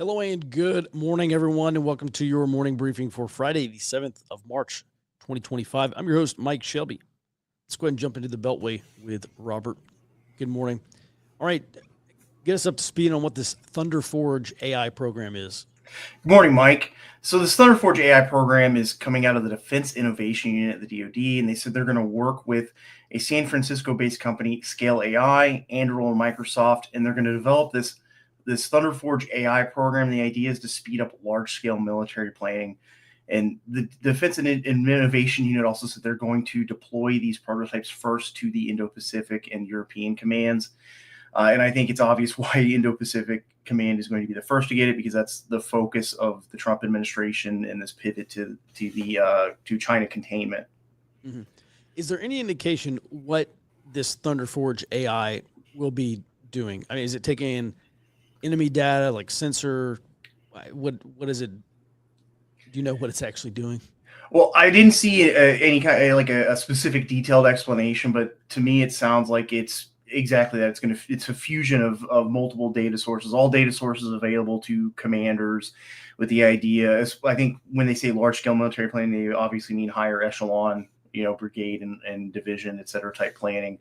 Hello and good morning, everyone, and welcome to your morning briefing for Friday, the 7th of March, 2025. I'm your host, Mike Shelby. Let's go ahead and jump into the Beltway with Robert. Good morning. All right, get us up to speed on what this Thunderforge AI program is. Good morning, Mike. So this Thunderforge AI program is coming out of the Defense Innovation Unit at the DoD, and they said they're going to work with a San Francisco-based company, Scale AI, Anduril, and Microsoft, and they're going to develop this Thunderforge AI program. The idea is to speed up large-scale military planning. And the Defense and Innovation Unit also said they're going to deploy these prototypes first to the Indo-Pacific and European commands. And I think it's obvious why Indo-Pacific Command is going to be the first to get it, because that's the focus of the Trump administration and this pivot to China containment. Mm-hmm. Is there any indication what this Thunderforge AI will be doing? I mean, is it taking in enemy data like sensor? What is it? Do you know what it's actually doing? Well, I didn't see any kind of like a specific detailed explanation, but to me, it sounds like it's exactly that. It's a fusion of multiple data sources, all data sources available to commanders, with the idea. I think when they say large scale military planning, they obviously mean higher echelon, brigade and division, et cetera, type planning.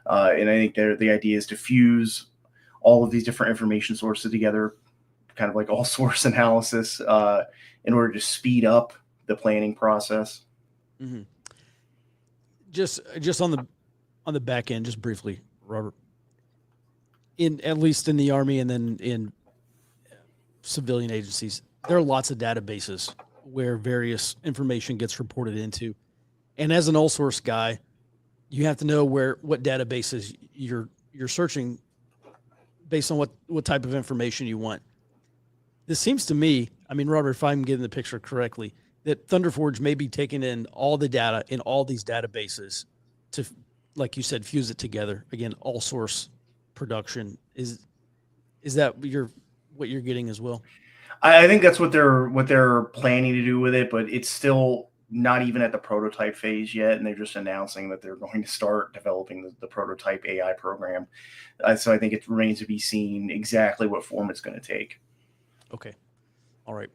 And I think the idea is to fuse all of these different information sources together, kind of like all source analysis, in order to speed up the planning process. Mm-hmm. Just on the back end, just briefly, Robert, at least in the Army and then in civilian agencies, there are lots of databases where various information gets reported into. And as an all source guy, you have to know what databases you're searching based on what type of information you want. This seems to me, I mean, Robert, if I'm getting the picture correctly, that Thunderforge may be taking in all the data in all these databases to, like you said, fuse it together. Again, all source production. Is that what you're getting as well? I think that's what they're planning to do with it, but it's still not even at the prototype phase yet, and they're just announcing that they're going to start developing the prototype AI program. So I think it remains to be seen exactly what form it's going to take. Okay. All right.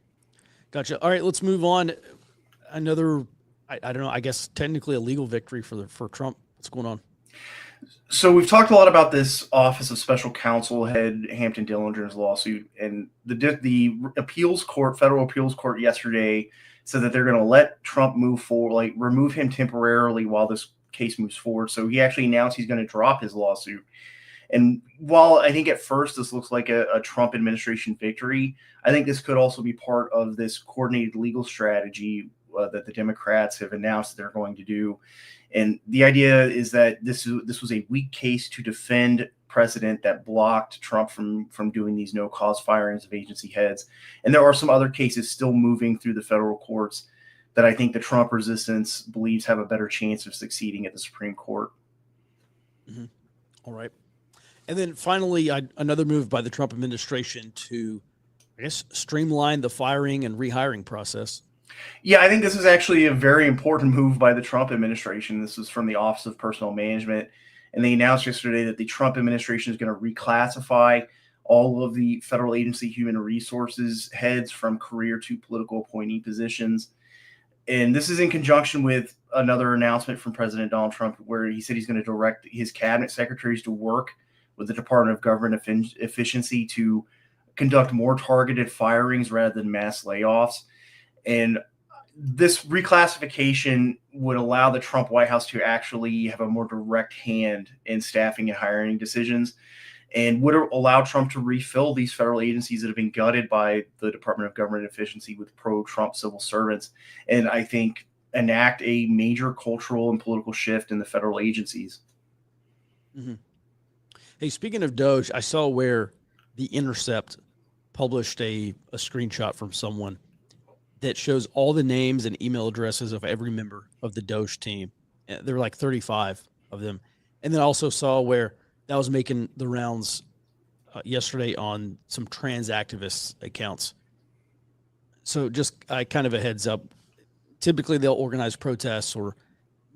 Gotcha. All right, let's move on. Another, I don't know, I guess technically a legal victory for Trump. What's going on? So we've talked a lot about this Office of Special Counsel head Hampton Dillinger's lawsuit, and the appeals court, federal appeals court, yesterday said that they're going to let Trump move forward, like remove him temporarily while this case moves forward. So he actually announced he's going to drop his lawsuit. And while I think at first this looks like a Trump administration victory, I think this could also be part of this coordinated legal strategy that the Democrats have announced that they're going to do. And the idea is that this was a weak case to defend precedent that blocked Trump from doing these no-cause firings of agency heads. And there are some other cases still moving through the federal courts that I think the Trump resistance believes have a better chance of succeeding at the Supreme Court. Mm-hmm. All right. And then finally, another move by the Trump administration to, I guess, streamline the firing and rehiring process. Yeah, I think this is actually a very important move by the Trump administration. This is from the Office of Personnel Management, and they announced yesterday that the Trump administration is going to reclassify all of the federal agency human resources heads from career to political appointee positions. And this is in conjunction with another announcement from President Donald Trump, where he said he's going to direct his cabinet secretaries to work with the Department of Government Efficiency to conduct more targeted firings rather than mass layoffs. And this reclassification would allow the Trump White House to actually have a more direct hand in staffing and hiring decisions, and would allow Trump to refill these federal agencies that have been gutted by the Department of Government Efficiency with pro-Trump civil servants, and I think enact a major cultural and political shift in the federal agencies. Mm-hmm. Hey, speaking of Doge, I saw where The Intercept published a screenshot from someone that shows all the names and email addresses of every member of the Doge team. There were like 35 of them. And then I also saw where that was making the rounds yesterday on some trans activists accounts. So just kind of a heads up. Typically, they'll organize protests or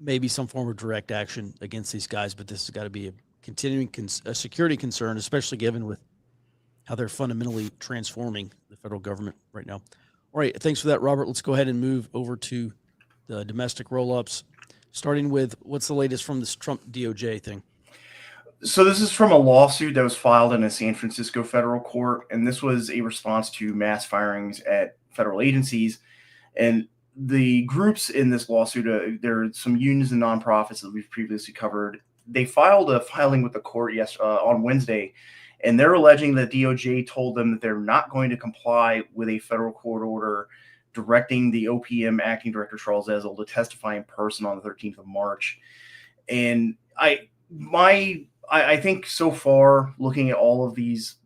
maybe some form of direct action against these guys, but this has got to be a continuing security concern, especially given with how they're fundamentally transforming the federal government right now. All right, thanks for that, Robert. Let's go ahead and move over to the domestic roll-ups, starting with what's the latest from this Trump DOJ thing? So this is from a lawsuit that was filed in a San Francisco federal court, and this was a response to mass firings at federal agencies. And the groups in this lawsuit, there are some unions and nonprofits that we've previously covered. They filed a filing with the court on Wednesday, and they're alleging that DOJ told them that they're not going to comply with a federal court order directing the OPM acting director Charles Ezell to testify in person on the 13th of March. And I think so far, looking at all of these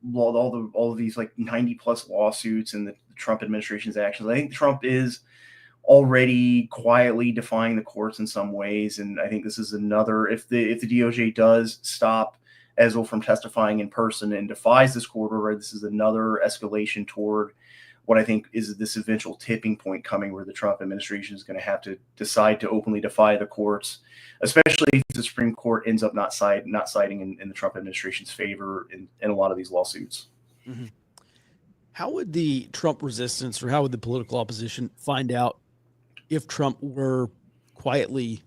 like 90 plus lawsuits and the Trump administration's actions, I think Trump is already quietly defying the courts in some ways. And I think this is another, if the DOJ does stop Ezell from testifying in person and defies this court order, this is another escalation toward what I think is this eventual tipping point coming, where the Trump administration is going to have to decide to openly defy the courts, especially if the Supreme Court ends up not siding in the Trump administration's favor in a lot of these lawsuits. Mm-hmm. How would the Trump resistance, or how would the political opposition find out if Trump were quietly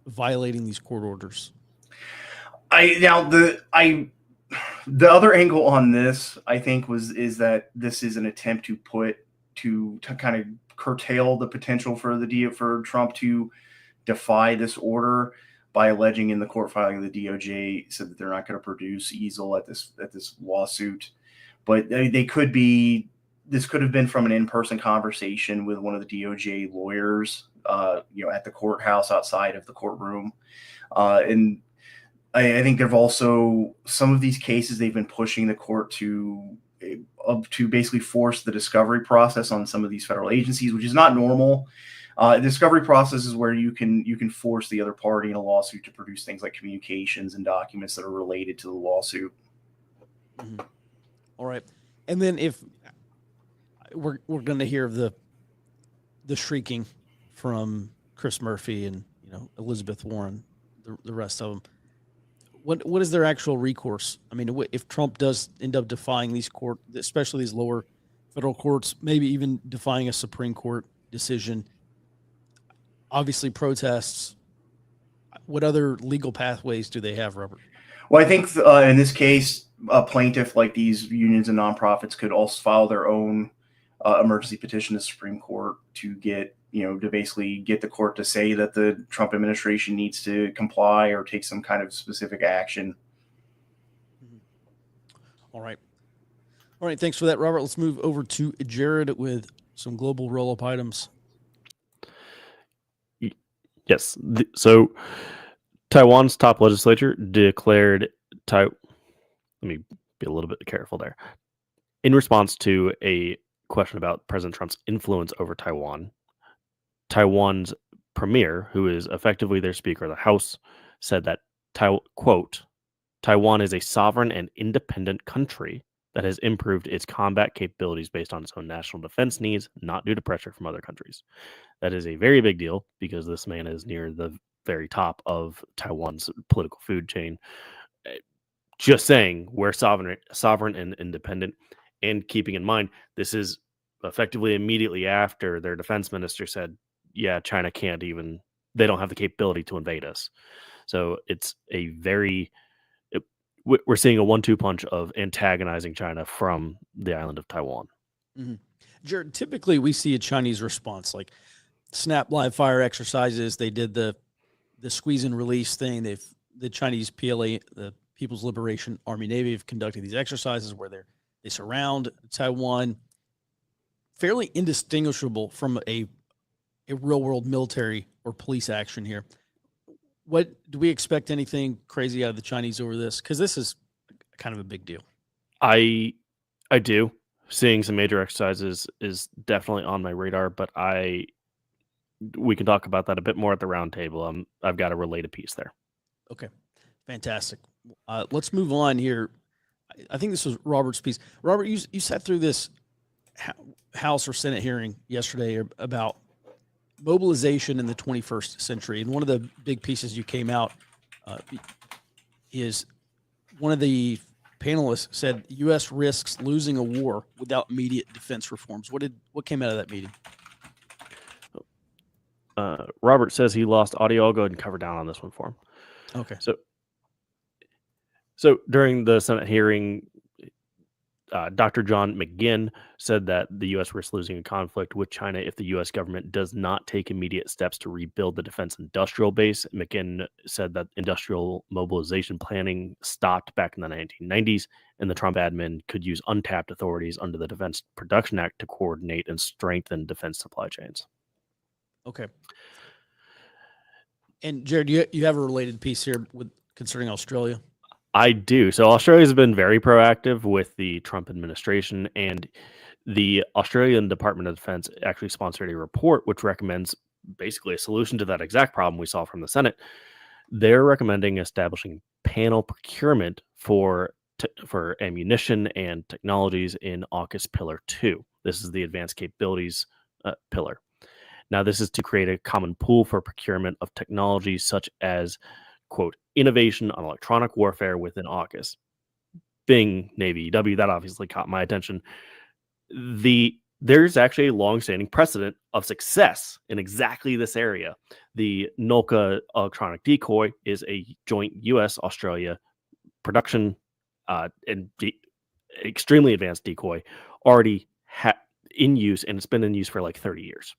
violating these court orders? The other angle on this, I think, is that this is an attempt to kind of curtail the potential for Trump to defy this order by alleging in the court filing the DOJ said that they're not going to produce Ezell at this lawsuit. But this could have been from an in-person conversation with one of the DOJ lawyers, at the courthouse outside of the courtroom, and I think there've also some of these cases they've been pushing the court to basically force the discovery process on some of these federal agencies, which is not normal. The discovery process is where you can force the other party in a lawsuit to produce things like communications and documents that are related to the lawsuit. Mm-hmm. All right, and then if we're going to hear of the shrieking from Chris Murphy and Elizabeth Warren, the rest of them. What is their actual recourse? I mean, if Trump does end up defying these court, especially these lower federal courts, maybe even defying a Supreme Court decision, obviously protests, what other legal pathways do they have, Robert? Well, I think in this case, a plaintiff like these unions and nonprofits could also file their own emergency petition to the Supreme Court to get to basically get the court to say that the Trump administration needs to comply or take some kind of specific action. All right. Thanks for that, Robert. Let's move over to Jared with some global roll-up items. Yes. So Taiwan's top legislature declared let me be a little bit careful there. In response to a question about President Trump's influence over Taiwan, Taiwan's premier, who is effectively their Speaker of the House, said that, quote, Taiwan is a sovereign and independent country that has improved its combat capabilities based on its own national defense needs, not due to pressure from other countries. That is a very big deal because this man is near the very top of Taiwan's political food chain. Just saying, we're sovereign and independent, and keeping in mind, this is effectively immediately after their defense minister said, yeah, China they don't have the capability to invade us. So it's we're seeing a 1-2 punch of antagonizing China from the island of Taiwan. Mm-hmm. Jared, typically we see a Chinese response, like snap live fire exercises. They did the squeeze and release thing. The Chinese PLA, the People's Liberation Army Navy, have conducted these exercises where they surround Taiwan, fairly indistinguishable from a real world military or police action here. What do we expect? Anything crazy out of the Chinese over this? Because this is kind of a big deal. I do. Seeing some major exercises is definitely on my radar, but we can talk about that a bit more at the round table. I've got a related piece there. Okay, fantastic. Let's move on here. I think this was Robert's piece. Robert, you sat through this House or Senate hearing yesterday about mobilization in the 21st century. And one of the big pieces you came out is one of the panelists said U.S. risks losing a war without immediate defense reforms. What came out of that meeting? Robert says he lost audio. I'll go ahead and cover down on this one for him. Okay. So during the Senate hearing, Dr. John McGinn said that the U.S. risks losing a conflict with China if the U.S. government does not take immediate steps to rebuild the defense industrial base. McGinn said that industrial mobilization planning stopped back in the 1990s, and the Trump admin could use untapped authorities under the Defense Production Act to coordinate and strengthen defense supply chains. Okay. And Jared, you have a related piece here with concerning Australia. I do. So Australia's been very proactive with the Trump administration, and the Australian Department of Defense actually sponsored a report which recommends basically a solution to that exact problem we saw from the Senate. They're recommending establishing panel procurement for ammunition and technologies in AUKUS Pillar 2. This is the Advanced Capabilities pillar. Now, this is to create a common pool for procurement of technologies such as, quote, innovation on electronic warfare within AUKUS. Being Navy EW, that obviously caught my attention. There's actually a long-standing precedent of success in exactly this area. The NOLCA electronic decoy is a joint U.S.-Australia production and extremely advanced decoy already in use, and it's been in use for like 30 years.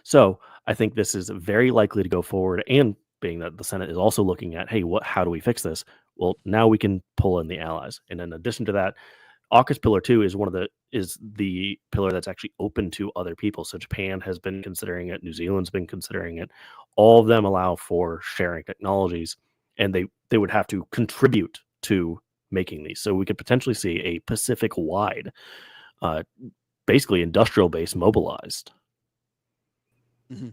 So I think this is very likely to go forward, and being that the Senate is also looking at, hey, how do we fix this? Well, now we can pull in the allies. And in addition to that, AUKUS Pillar 2 is the pillar that's actually open to other people. So Japan has been considering it, New Zealand's been considering it. All of them allow for sharing technologies, and they would have to contribute to making these. So we could potentially see a Pacific-wide, basically industrial base mobilized. Mm-hmm.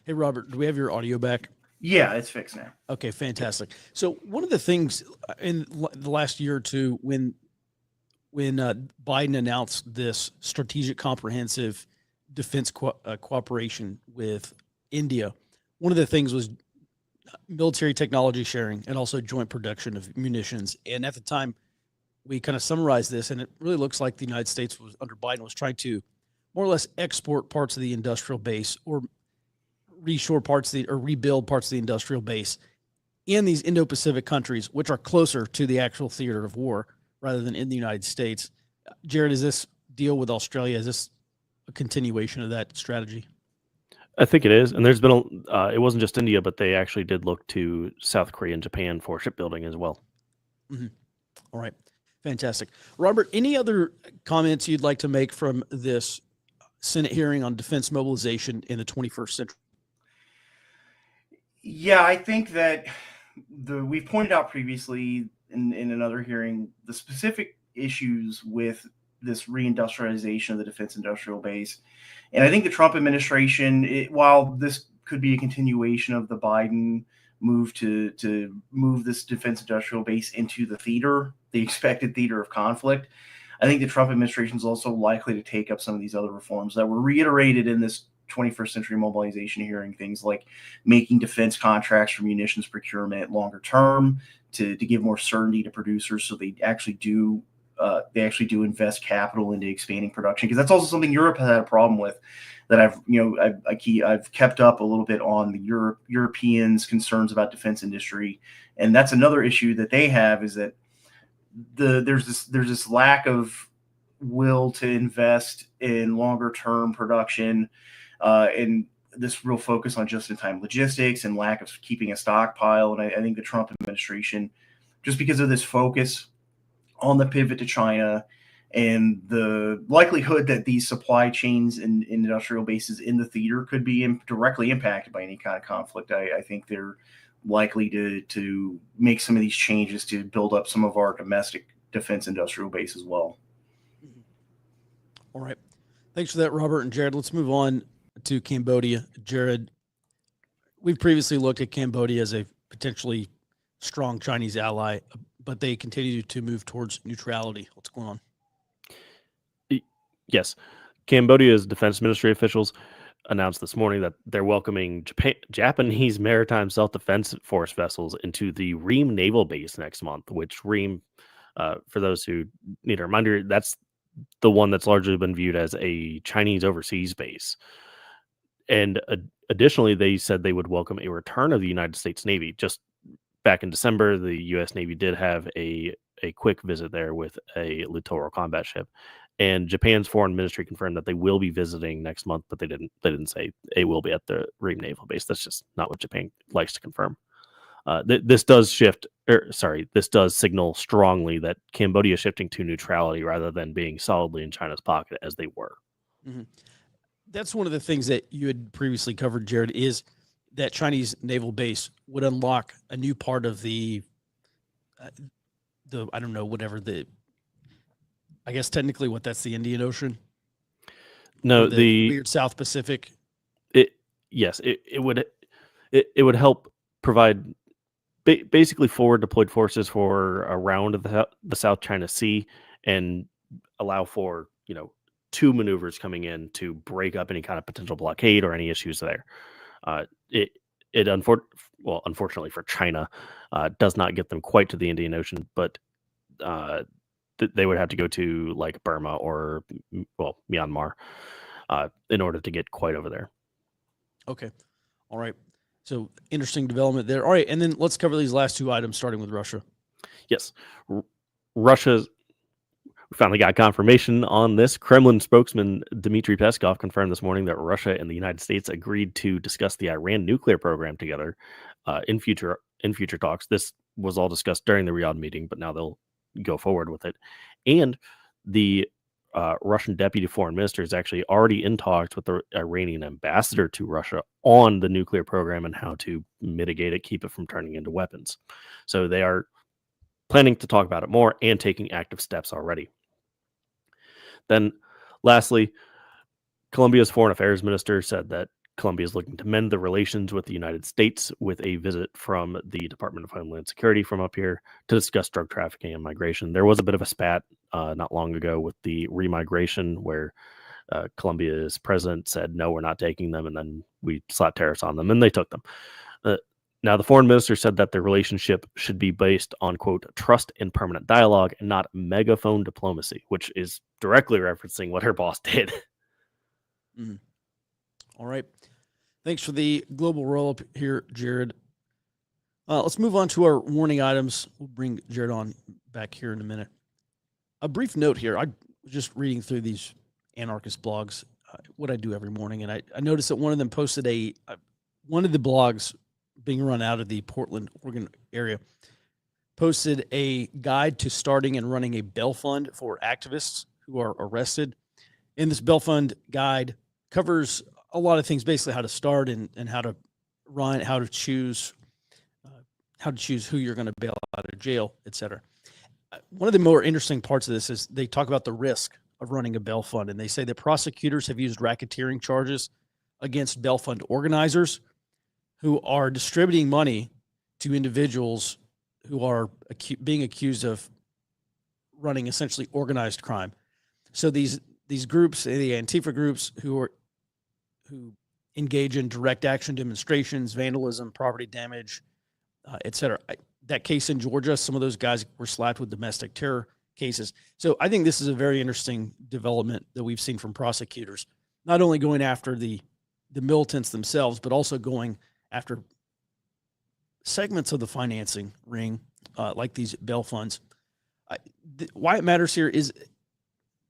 Hey, Robert, do we have your audio back? Yeah, it's fixed now. Okay, fantastic. So one of the things in the last year or two, when Biden announced this strategic comprehensive defense cooperation with India, one of the things was military technology sharing and also joint production of munitions. And at the time, we kind of summarized this, and it really looks like the United States was under Biden was trying to more or less export parts of the industrial base or reshore parts of or rebuild parts of the industrial base in these Indo-Pacific countries, which are closer to the actual theater of war rather than in the United States. Jared, is this deal with Australia, is this a continuation of that strategy? I think it is. And there's been it wasn't just India, but they actually did look to South Korea and Japan for shipbuilding as well. Mm-hmm. All right. Fantastic. Robert, any other comments you'd like to make from this Senate hearing on defense mobilization in the 21st century? Yeah, I think that we pointed out previously in another hearing the specific issues with this reindustrialization of the defense industrial base. And I think the Trump administration, while this could be a continuation of the Biden move to move this defense industrial base into the theater, the expected theater of conflict, I think the Trump administration is also likely to take up some of these other reforms that were reiterated in this 21st century mobilization hearing, things like making defense contracts for munitions procurement longer term to give more certainty to producers so they actually do invest capital into expanding production, because that's also something Europe has had a problem with, that I've kept up a little bit on the Europeans' concerns about defense industry. And that's another issue that they have, is that there's this lack of will to invest in longer term production, and this real focus on just-in-time logistics and lack of keeping a stockpile. And I think the Trump administration, just because of this focus on the pivot to China and the likelihood that these supply chains and industrial bases in the theater could be directly impacted by any kind of conflict, I think they're likely to make some of these changes to build up some of our domestic defense industrial base as well. All right. Thanks for that, Robert and Jared. Let's move on to Cambodia. Jared, we've previously looked at Cambodia as a potentially strong Chinese ally, but they continue to move towards neutrality. What's going on? Yes. Cambodia's defense ministry officials announced this morning that they're welcoming Japanese maritime self-defense force vessels into the Ream naval base next month, which Ream For those who need a reminder, that's the one that's largely been viewed as a Chinese overseas base. And additionally, they said they would welcome a return of the United States Navy. Just back in December, the U.S. Navy did have a quick visit there with a littoral combat ship, and Japan's foreign ministry confirmed that they will be visiting next month, but they didn't say it will be at the Ream Naval Base. That's just not what Japan likes to confirm. This does signal strongly that Cambodia is shifting to neutrality rather than being solidly in China's pocket as they were. Mm-hmm. That's one of the things that you had previously covered, Jared, is that Chinese naval base would unlock a new part of the I don't know, whatever I guess technically that's the Indian Ocean. No, the weird South Pacific. It would help provide basically forward deployed forces for around the South China Sea and allow for, 2 maneuvers coming in to break up any kind of potential blockade or any issues there. Unfortunately for China, does not get them quite to the Indian Ocean, but they would have to go to like Burma or Myanmar in order to get quite over there. Okay. All right. So interesting development there. All right. And then let's cover these last 2 items, starting with Russia. Yes. We finally got confirmation on this. Kremlin spokesman Dmitry Peskov confirmed this morning that Russia and the United States agreed to discuss the Iran nuclear program together in future talks. This was all discussed during the Riyadh meeting, but now they'll go forward with it. And the Russian deputy foreign minister is actually already in talks with the Iranian ambassador to Russia on the nuclear program and how to mitigate it, keep it from turning into weapons. So they are planning to talk about it more and taking active steps already. Then, lastly, Colombia's foreign affairs minister said that Colombia is looking to mend the relations with the United States with a visit from the Department of Homeland Security from up here to discuss drug trafficking and migration. There was a bit of a spat not long ago with the remigration where Colombia's president said, no, we're not taking them, and then we slapped tariffs on them, and they took them. Now, the foreign minister said that the relationship should be based on, quote, trust and permanent dialogue and not megaphone diplomacy, which is directly referencing what her boss did. Mm. All right. Thanks for the global roll-up here, Jared. Let's move on to our warning items. We'll bring Jared on back here in a minute. A brief note here. I was just reading through these anarchist blogs, what I do every morning, and I noticed that one of them posted one of the blogs being run out of the Portland, Oregon area, posted a guide to starting and running a bail fund for activists who are arrested. And this bail fund guide covers a lot of things, basically how to start and how to run, how to choose who you're going to bail out of jail, etc. One of the more interesting parts of this is they talk about the risk of running a bail fund, and they say that prosecutors have used racketeering charges against bail fund organizers who are distributing money to individuals who are being accused of running essentially organized crime. So these groups, the Antifa groups who engage in direct action demonstrations, vandalism, property damage, etc. That case in Georgia, some of those guys were slapped with domestic terror cases. So I think this is a very interesting development that we've seen from prosecutors, not only going after the militants themselves, but also going after segments of the financing ring, like these bail funds. Why it matters here is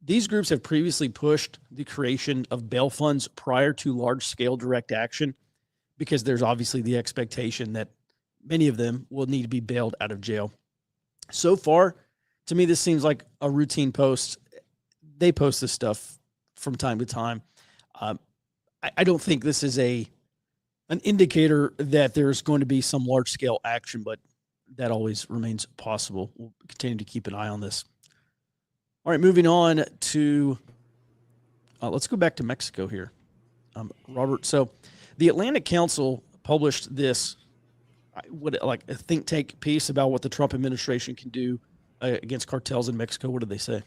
these groups have previously pushed the creation of bail funds prior to large-scale direct action, because there's obviously the expectation that many of them will need to be bailed out of jail. So far, to me, this seems like a routine post. They post this stuff from time to time. I don't think this is an indicator that there's going to be some large-scale action, but that always remains possible. We'll continue to keep an eye on this. All right, moving on to, let's go back to Mexico here, Robert. So the Atlantic Council published this, like a think tank piece about what the Trump administration can do against cartels in Mexico. What did they say?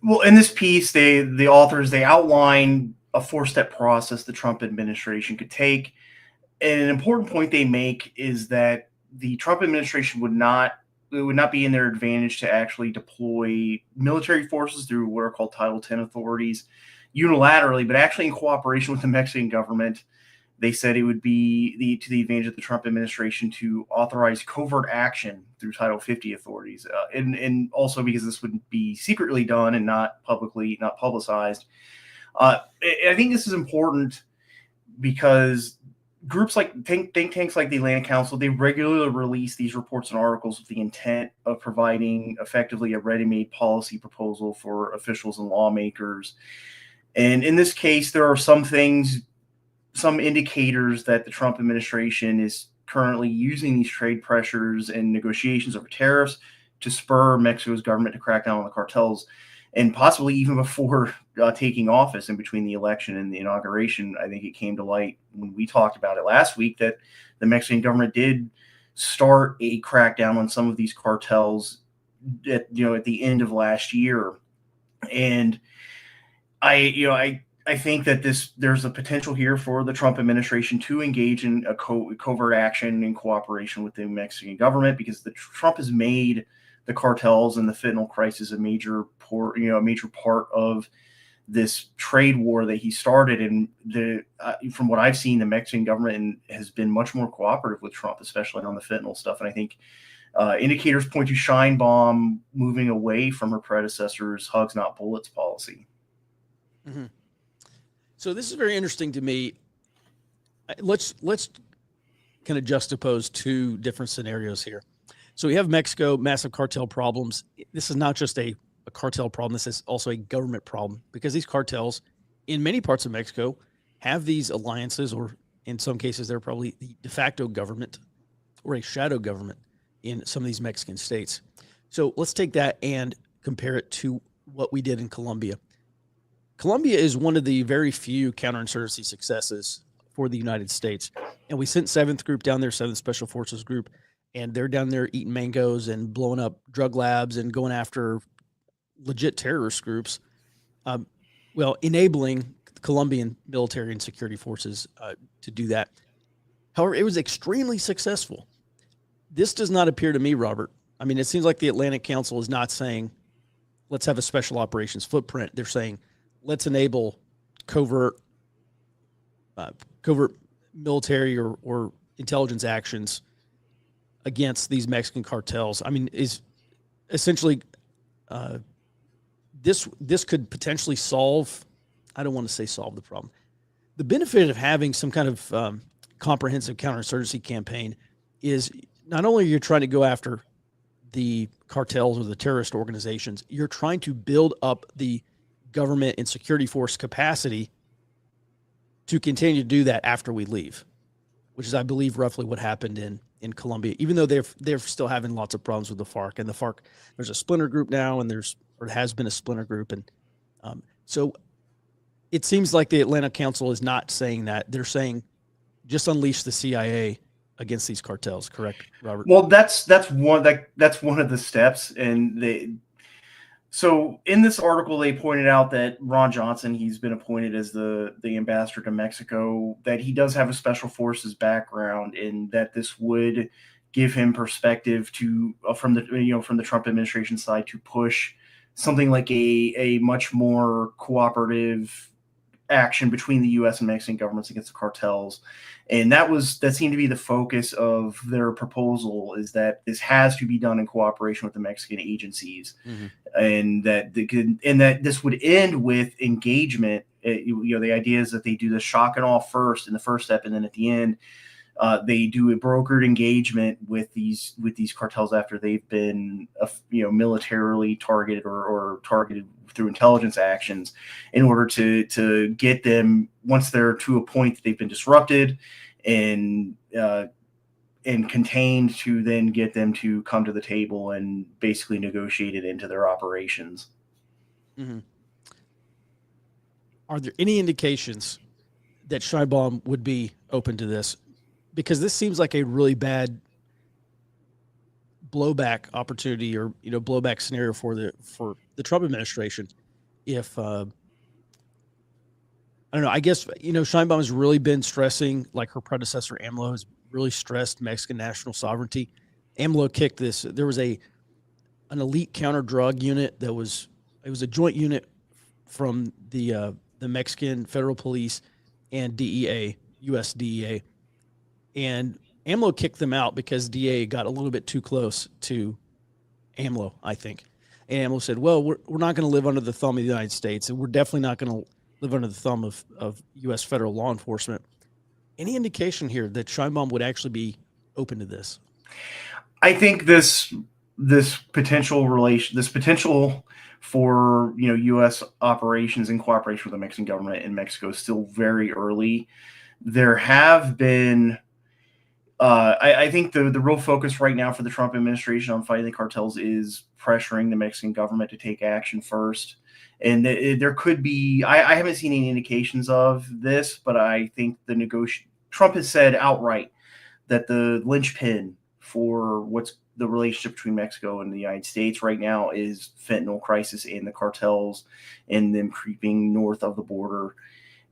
Well, in this piece, the authors, they outline a 4-step process the Trump administration could take. And an important point they make is that the Trump administration would not would not be in their advantage to actually deploy military forces through what are called Title 10 authorities unilaterally, but actually in cooperation with the Mexican government. They said it would be to the advantage of the Trump administration to authorize covert action through Title 50 authorities, and also because this would be secretly done and not publicized. I think this is important because groups like think tanks like the Atlantic Council, they regularly release these reports and articles with the intent of providing effectively a ready-made policy proposal for officials and lawmakers. And in this case, there are some indicators that the Trump administration is currently using these trade pressures and negotiations over tariffs to spur Mexico's government to crack down on the cartels, and possibly even before taking office in between the election and the inauguration. I think it came to light when we talked about it last week that the Mexican government did start a crackdown on some of these cartels at the end of last year. And I think that there's a potential here for the Trump administration to engage in a covert action in cooperation with the Mexican government, because Trump has made the cartels and the fentanyl crisis a major part of this trade war that he started. And from what I've seen, the Mexican government has been much more cooperative with Trump, especially on the fentanyl stuff. And I think indicators point to Sheinbaum moving away from her predecessor's hugs not bullets policy. Mm-hmm. So this is very interesting to me. Let's kind of juxtapose two different scenarios here. So we have Mexico, massive cartel problems. This is not just a cartel problem. This is also a government problem, because these cartels in many parts of Mexico have these alliances, or in some cases, they're probably the de facto government or a shadow government in some of these Mexican states. So let's take that and compare it to what we did in Colombia. Colombia is one of the very few counterinsurgency successes for the United States. And we sent 7th Group down there, 7th Special Forces Group, and they're down there eating mangoes and blowing up drug labs and going after legit terrorist groups, enabling Colombian military and security forces to do that. However, it was extremely successful. This does not appear to me, Robert. I mean, it seems like the Atlantic Council is not saying, let's have a special operations footprint. They're saying, let's enable covert military or intelligence actions against these Mexican cartels. I mean, is essentially this could potentially solve, I don't want to say solve the problem. The benefit of having some kind of comprehensive counterinsurgency campaign is not only you're trying to go after the cartels or the terrorist organizations, you're trying to build up the government and security force capacity to continue to do that after we leave, which is, I believe, roughly what happened in Colombia, even though they're still having lots of problems with the FARC. And the FARC, there's a splinter group now, and there has been a splinter group. And so it seems like the Atlantic Council is not saying that. They're saying just unleash the CIA against these cartels, correct, Robert? Well, that's one of the steps. And so in this article, they pointed out that Ron Johnson, he's been appointed as the ambassador to Mexico, that he does have a special forces background, and that this would give him perspective from the Trump administration side to push something like a much more cooperative action between the U.S. and Mexican governments against the cartels. And that seemed to be the focus of their proposal, is that this has to be done in cooperation with the Mexican agencies. Mm-hmm. And that this would end with engagement. The idea is that they do the shock and awe first in the first step, and then at the end, they do a brokered engagement with these cartels after they've been militarily targeted or targeted through intelligence actions, in order to get them, once they're to a point that they've been disrupted and contained, to then get them to come to the table and basically negotiate it into their operations. Mm-hmm. Are there any indications that Sheinbaum would be open to this? Because this seems like a really bad blowback opportunity, or blowback scenario for the Trump administration. If I don't know, I guess Sheinbaum has really been stressing, like her predecessor AMLO has really stressed, Mexican national sovereignty. AMLO kicked this. There was an elite counter drug unit it was a joint unit from the Mexican Federal Police and DEA, U.S. DEA, and AMLO kicked them out because DEA got a little bit too close to AMLO, I think. And AMLO said, well, we're not going to live under the thumb of the United States, and we're definitely not going to live under the thumb of U.S. federal law enforcement. Any indication here that Scheinbaum would actually be open to this? I think this potential for U.S. operations in cooperation with the Mexican government in Mexico is still very early. There have been, I think the real focus right now for the Trump administration on fighting the cartels is pressuring the Mexican government to take action first. And there could be, I haven't seen any indications of this, but I think Trump has said outright that the linchpin for what's the relationship between Mexico and the United States right now is fentanyl crisis and the cartels and them creeping north of the border.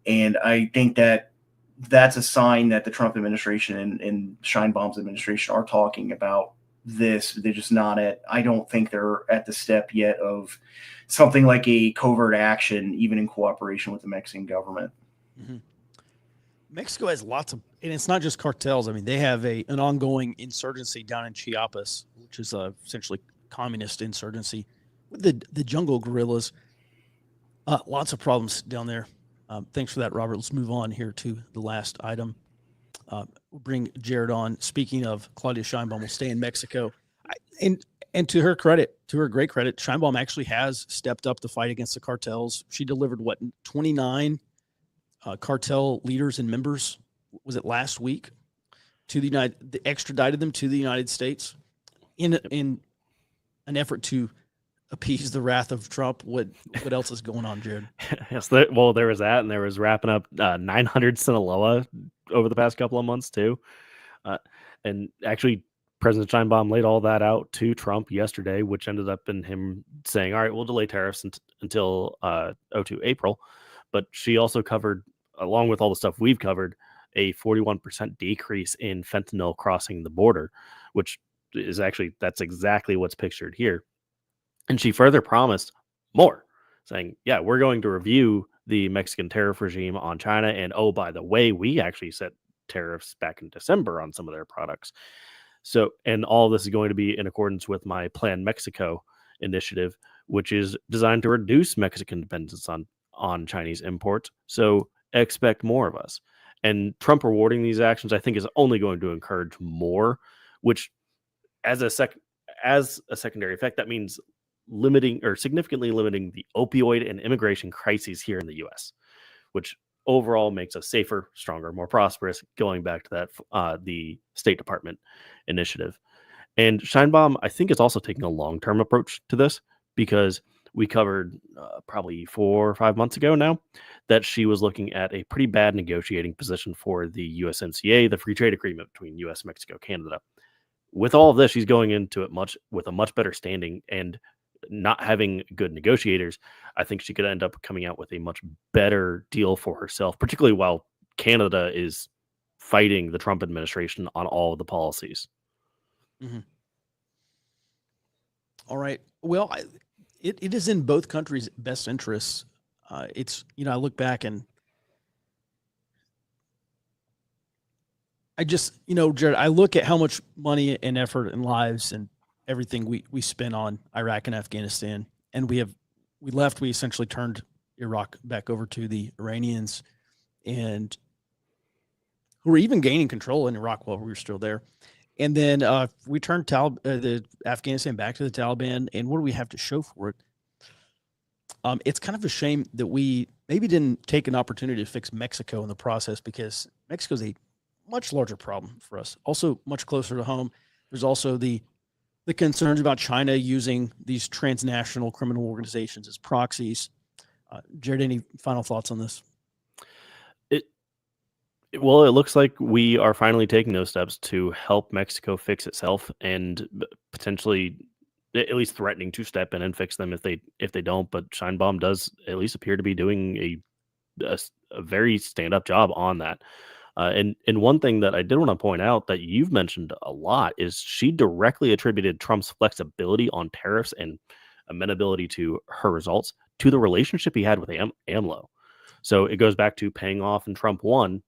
And I think that that's a sign that the Trump administration and Scheinbaum's administration are talking about this. They're just not I don't think they're at the step yet of something like a covert action, even in cooperation with the Mexican government. Mm-hmm. Mexico has lots of, and it's not just cartels. I mean, they have an ongoing insurgency down in Chiapas, which is essentially communist insurgency with the jungle guerrillas. Lots of problems down there. Thanks for that, Robert. Let's move on here to the last item. We'll bring Jared on. Speaking of Claudia Scheinbaum, will stay in Mexico. And to her credit, to her great credit, Scheinbaum actually has stepped up the fight against the cartels. She delivered 29 cartel leaders and members, was it last week, to extradited them to the United States in an effort to appease the wrath of Trump. What else is going on, Jared? Yes, there was that, and there was wrapping up 900 Sinaloa over the past couple of months too. And actually, President Scheinbaum laid all that out to Trump yesterday, which ended up in him saying, all right, we'll delay tariffs until April. But she also covered, along with all the stuff we've covered, a 41% decrease in fentanyl crossing the border, which is that's exactly what's pictured here. And she further promised more, saying, yeah, we're going to review the Mexican tariff regime on China. And oh, by the way, we actually set tariffs back in December on some of their products. So, and all this is going to be in accordance with my Plan Mexico initiative, which is designed to reduce Mexican dependence on Chinese imports. So expect more of us. And Trump rewarding these actions, I think, is only going to encourage more, which as a secondary effect, that means significantly limiting the opioid and immigration crises here in the U.S., which overall makes us safer, stronger, more prosperous, going back to that the State Department initiative. And Scheinbaum, I think, is also taking a long-term approach to this, because we covered probably 4 or 5 months ago now that she was looking at a pretty bad negotiating position for the USMCA, the free trade agreement between U.S., Mexico, Canada. With all of this, she's going into it with a much better standing, and not having good negotiators, I think she could end up coming out with a much better deal for herself, particularly while Canada is fighting the Trump administration on all of the policies. Mm-hmm. All right. Well, it is in both countries' best interests. It's, I look back and I just, Jared, I look at how much money and effort and lives and everything we spent on Iraq and Afghanistan, and we essentially turned Iraq back over to the Iranians, and who were even gaining control in Iraq while we were still there. And then we turned the Afghanistan back to the Taliban, and what do we have to show for it? It's kind of a shame that we maybe didn't take an opportunity to fix Mexico in the process, because Mexico is a much larger problem for us. Also much closer to home. There's also the concerns about China using these transnational criminal organizations as proxies. Jared, any final thoughts on this? Well, it looks like we are finally taking those steps to help Mexico fix itself, and potentially at least threatening to step in and fix them if they don't. But Scheinbaum does at least appear to be doing a very stand-up job on that. And one thing that I did want to point out that you've mentioned a lot is she directly attributed Trump's flexibility on tariffs and amenability to her results to the relationship he had with AMLO. So it goes back to paying off in Trump 1.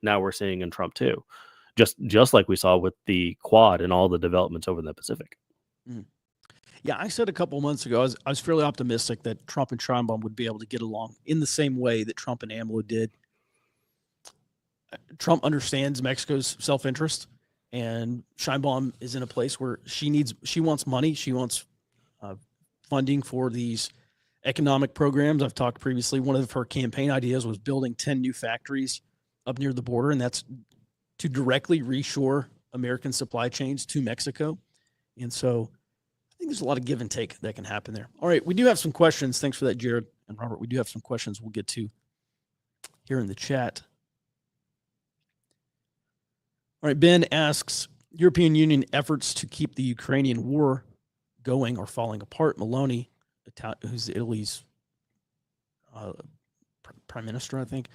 Now we're seeing in Trump 2, just like we saw with the Quad and all the developments over in the Pacific. Yeah, I said a couple of months ago, I was fairly optimistic that Trump and Scheinbaum would be able to get along in the same way that Trump and AMLO did. Trump understands Mexico's self-interest, and Scheinbaum is in a place where she wants money. She wants funding for these economic programs. I've talked previously. One of her campaign ideas was building 10 new factories up near the border, and that's to directly reshore American supply chains to Mexico. And so I think there's a lot of give and take that can happen there. All right, we do have some questions. Thanks for that, Jared and Robert. We do have some questions we'll get to here in the chat. All right, Ben asks, European Union efforts to keep the Ukrainian war going or falling apart. Maloney, who's Italy's prime minister, I think,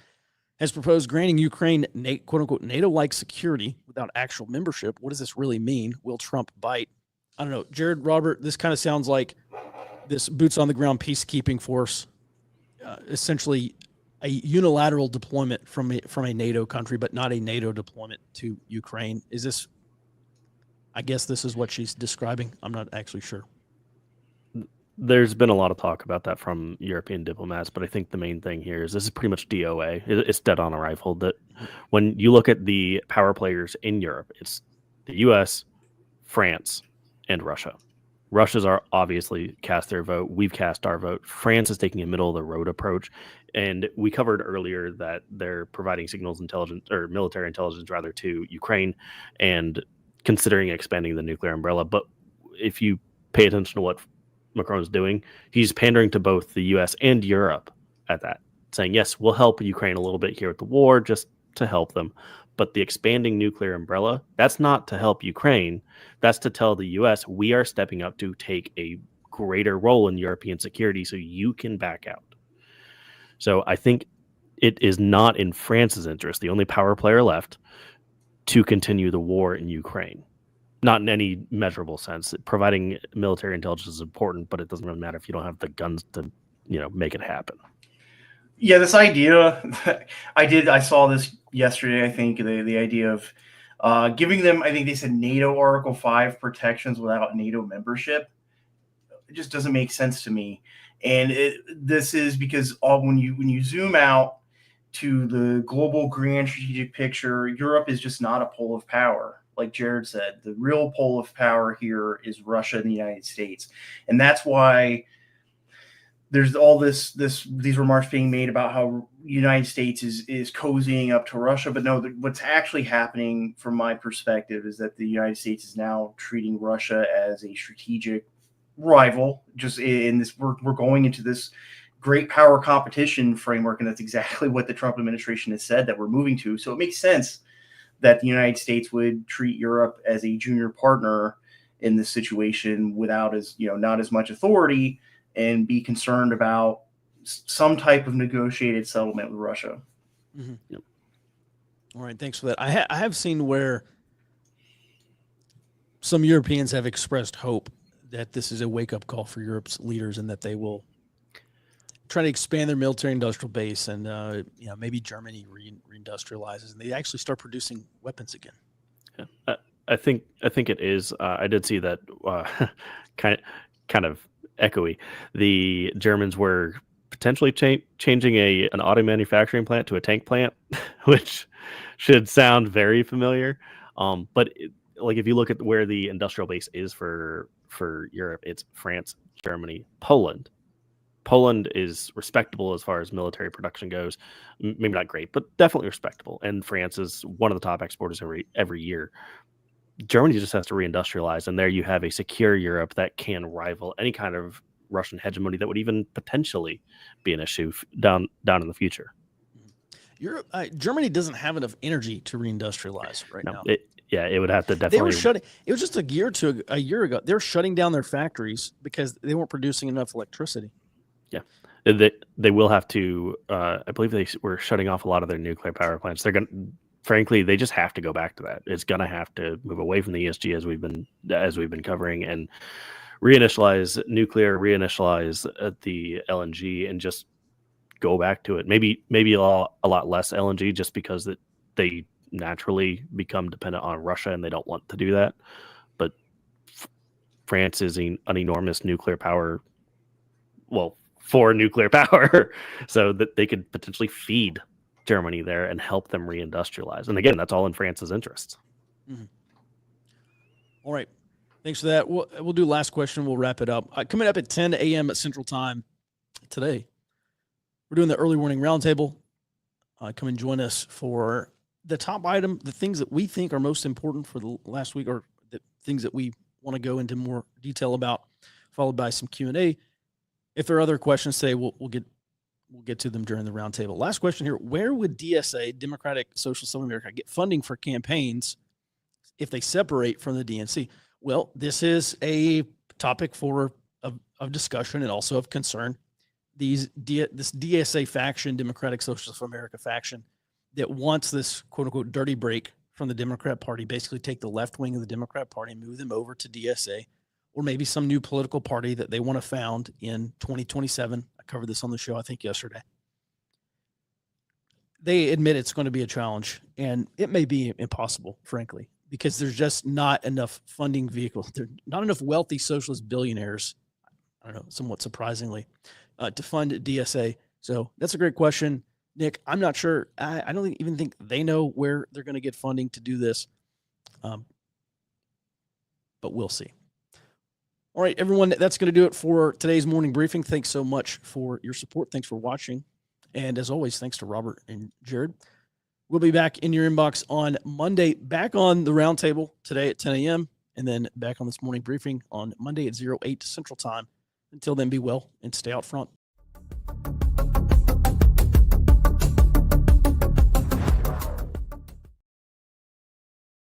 has proposed granting Ukraine, quote-unquote, NATO-like security without actual membership. What does this really mean? Will Trump bite? I don't know. Jared, Robert, this kind of sounds like this boots-on-the-ground peacekeeping force, essentially a unilateral deployment from a NATO country, but not a NATO deployment to Ukraine. Is this, I guess this is what she's describing. I'm not actually sure. There's been a lot of talk about that from European diplomats, but I think the main thing here is this is pretty much DOA. It's dead on arrival. That when you look at the power players in Europe, it's the U.S., France, and Russia. Russia's are obviously cast their vote. We've cast our vote. France is taking a middle-of-the-road approach, and we covered earlier that they're providing signals intelligence or military intelligence rather to Ukraine and considering expanding the nuclear umbrella. But if you pay attention to what Macron's doing, he's pandering to both the U.S. and Europe at that, saying, yes, we'll help Ukraine a little bit here with the war just to help them. But the expanding nuclear umbrella, that's not to help Ukraine. That's to tell the U.S. we are stepping up to take a greater role in European security so you can back out. So I think it is not in France's interest, the only power player left, to continue the war in Ukraine. Not in any measurable sense. Providing military intelligence is important, but it doesn't really matter if you don't have the guns to, make it happen. Yeah, this idea, I saw this yesterday, I think, the idea of giving them, I think they said NATO Article 5 protections without NATO membership. It just doesn't make sense to me. And this is because when you zoom out to the global grand strategic picture, Europe is just not a pole of power. Like Jared said, the real pole of power here is Russia and the United States. And that's why there's all these remarks being made about how the United States is cozying up to Russia. But no, what's actually happening from my perspective is that the United States is now treating Russia as a strategic rival. Just in this, we're going into this great power competition framework. And that's exactly what the Trump administration has said that we're moving to. So it makes sense that the United States would treat Europe as a junior partner in this situation without not as much authority, and be concerned about some type of negotiated settlement with Russia. Mm-hmm. Yep. All right, thanks for that. I have seen where some Europeans have expressed hope that this is a wake-up call for Europe's leaders and that they will try to expand their military industrial base, and maybe Germany reindustrializes and they actually start producing weapons again. Yeah. I think it is. I did see that kind of echoey. The Germans were potentially changing an auto manufacturing plant to a tank plant, which should sound very familiar. But if you look at where the industrial base is for Europe, it's France, Germany, Poland. Poland is respectable as far as military production goes. Maybe not great, but definitely respectable. And France is one of the top exporters every year. Germany just has to reindustrialize, and there you have a secure Europe that can rival any kind of Russian hegemony that would even potentially be an issue down in the future. Germany doesn't have enough energy to reindustrialize now. It would have to definitely. They were shutting. It was just a year ago. They're shutting down their factories because they weren't producing enough electricity. Yeah, they will have to. I believe they were shutting off a lot of their nuclear power plants. frankly, they just have to go back to that. It's going to have to move away from the ESG as we've been covering, and reinitialize nuclear, reinitialize the LNG, and just go back to it. Maybe a lot less LNG, just because that they naturally become dependent on Russia and they don't want to do that. But France is an enormous nuclear power, well, for nuclear power, so that they could potentially feed Germany there and help them reindustrialize. And again, that's all in France's interests. Mm-hmm. All right. Thanks for that. We'll do last question. We'll wrap it up. Coming up at 10 a.m. at Central Time today, we're doing the early morning roundtable. Come and join us for the top item, the things that we think are most important for the last week, or the things that we want to go into more detail about, followed by some Q&A. If there are other questions today, we'll get to them during the roundtable. Last question here: where would DSA, Democratic Socialists of America, get funding for campaigns if they separate from the DNC? Well, this is a topic of discussion and also of concern. This DSA faction, Democratic Socialists of America faction, that wants this quote unquote dirty break from the Democrat Party, basically take the left wing of the Democrat Party and move them over to DSA, or maybe some new political party that they want to found in 2027. I covered this on the show, I think, yesterday. They admit it's going to be a challenge, and it may be impossible, frankly, because there's just not enough funding vehicles. There's not enough wealthy socialist billionaires, I don't know, somewhat surprisingly, to fund DSA. So that's a great question, Nick. I'm not sure. I don't even think they know where they're going to get funding to do this, but we'll see. All right, everyone, that's going to do it for today's morning briefing. Thanks so much for your support. Thanks for watching. And as always, thanks to Robert and Jared. We'll be back in your inbox on Monday, back on the roundtable today at 10 a.m., and then back on this morning briefing on Monday at 08 Central Time. Until then, be well and stay out front.